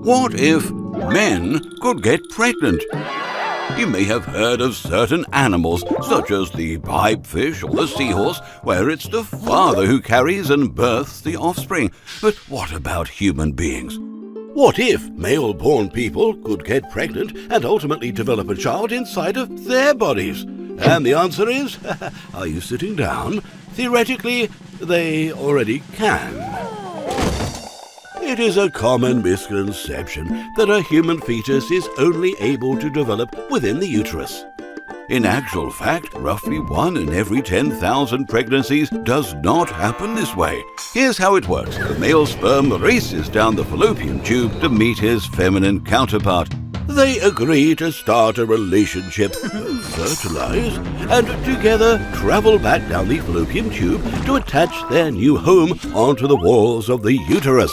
What if men could get pregnant? You may have heard of certain animals, such as the pipefish or the seahorse, where it's the father who carries and births the offspring. But what about human beings? What if male-born people could get pregnant and ultimately develop a child inside of their bodies? And the answer is, are you sitting down? Theoretically, they already can. It is a common misconception that a human fetus is only able to develop within the uterus. In actual fact, roughly 1 in every 10,000 pregnancies does not happen this way. Here's how it works. The male sperm races down the fallopian tube to meet his feminine counterpart. They agree to start a relationship, fertilize, and together travel back down the fallopian tube to attach their new home onto the walls of the uterus.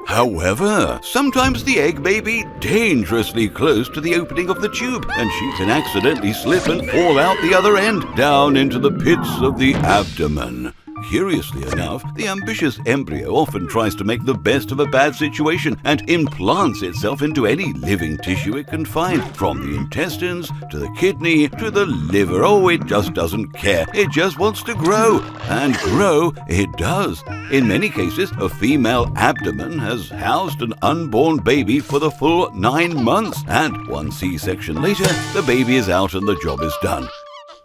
However, sometimes the egg may be dangerously close to the opening of the tube, and she can accidentally slip and fall out the other end, down into the pits of the abdomen. Curiously enough, the ambitious embryo often tries to make the best of a bad situation and implants itself into any living tissue it can find, from the intestines to the kidney to the liver. Oh, it just doesn't care. It just wants to grow. And grow it does. In many cases, a female abdomen has housed an unborn baby for the full 9 months, and 1 C-section later, the baby is out and the job is done.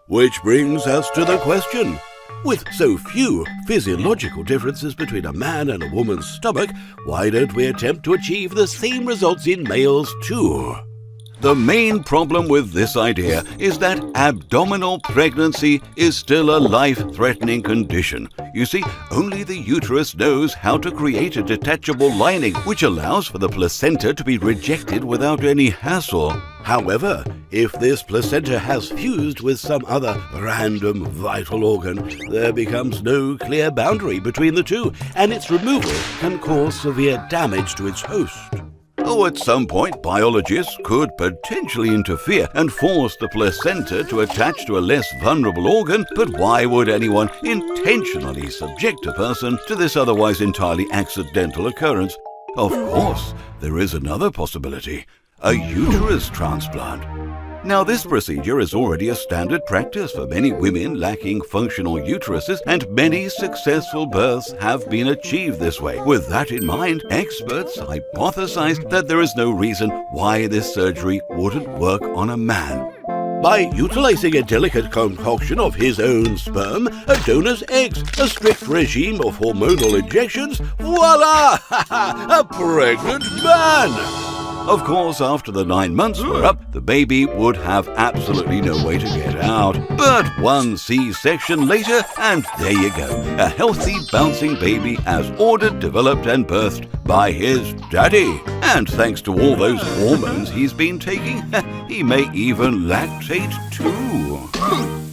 Which brings us to the question: with so few physiological differences between a man and a woman's stomach, why don't we attempt to achieve the same results in males too? The main problem with this idea is that abdominal pregnancy is still a life-threatening condition. You see, only the uterus knows how to create a detachable lining, which allows for the placenta to be rejected without any hassle. However, if this placenta has fused with some other random vital organ, there becomes no clear boundary between the two, and its removal can cause severe damage to its host. Oh, at some point, biologists could potentially interfere and force the placenta to attach to a less vulnerable organ, but why would anyone intentionally subject a person to this otherwise entirely accidental occurrence? Of course, there is another possibility: a uterus transplant. Now, this procedure is already a standard practice for many women lacking functional uteruses, and many successful births have been achieved this way. With that in mind, experts hypothesize that there is no reason why this surgery wouldn't work on a man. By utilizing a delicate concoction of his own sperm, a donor's eggs, a strict regime of hormonal injections, voila! A pregnant man! Of course, after the 9 months were up, the baby would have absolutely no way to get out. But 1 C-section later, and there you go. A healthy, bouncing baby as ordered, developed and birthed by his daddy. And thanks to all those hormones he's been taking, he may even lactate too.